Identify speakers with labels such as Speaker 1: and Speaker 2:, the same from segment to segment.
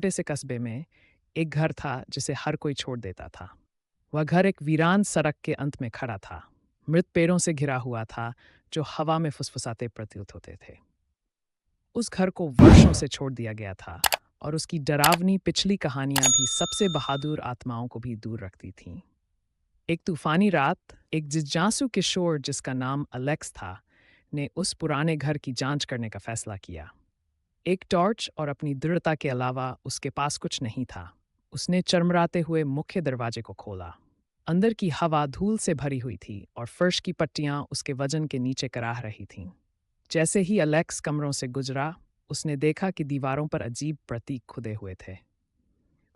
Speaker 1: छोटे से कस्बे में एक घर था जिसे हर कोई छोड़ देता था। वह घर एक वीरान सड़क के अंत में खड़ा था, मृत पेड़ों से घिरा हुआ था जो हवा में फुसफुसाते प्रतीत होते थे। उस घर को वर्षों से छोड़ दिया गया था और उसकी डरावनी पिछली कहानियां भी सबसे बहादुर आत्माओं को भी दूर रखती थीं। एक तूफानी रात, एक जिज्ञासु किशोर जिसका नाम अलेक्स था, ने उस पुराने घर की जांच करने का फैसला किया। एक टॉर्च और अपनी दृढ़ता के अलावा उसके पास कुछ नहीं था। उसने चरमराते हुए मुख्य दरवाजे को खोला। अंदर की हवा धूल से भरी हुई थी और फर्श की पट्टियां उसके वजन के नीचे कराह रही थीं। जैसे ही अलेक्स कमरों से गुजरा, उसने देखा कि दीवारों पर अजीब प्रतीक खुदे हुए थे।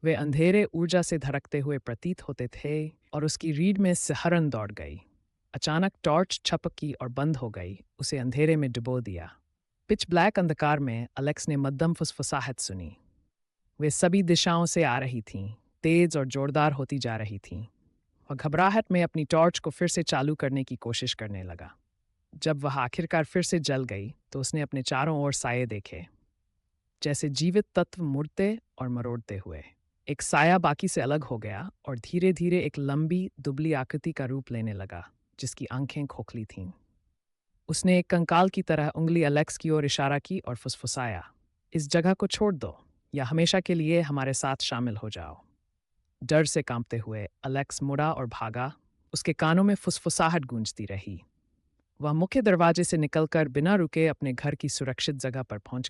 Speaker 1: वे अंधेरे ऊर्जा से धड़कते हुए प्रतीत होते थे और उसकी रीढ़ में सिहरन दौड़ गई। अचानक टॉर्च छपकी और बंद हो गई, उसे अंधेरे में डुबो दिया। पिच ब्लैक अंधकार में अलेक्स ने मद्दम फुसफुसाहट सुनी। वे सभी दिशाओं से आ रही थीं, तेज और जोरदार होती जा रही थीं। वह घबराहट में अपनी टॉर्च को फिर से चालू करने की कोशिश करने लगा। जब वह आखिरकार फिर से जल गई, तो उसने अपने चारों ओर साये देखे, जैसे जीवित तत्व मुड़ते और मरोड़ते हुए। एक साया बाकी से अलग हो गया और धीरे धीरे एक लंबी, दुबली आकृति का रूप लेने लगा, जिसकी आंखें खोखली थीं। उसने एक कंकाल की तरह उंगली अलेक्स की ओर इशारा की और फुसफुसाया, इस जगह को छोड़ दो या हमेशा के लिए हमारे साथ शामिल हो जाओ। डर से कांपते हुए अलेक्स मुड़ा और भागा। उसके कानों में फुसफुसाहट गूंजती रही। वह मुख्य दरवाजे से निकलकर बिना रुके अपने घर की सुरक्षित जगह पर पहुंच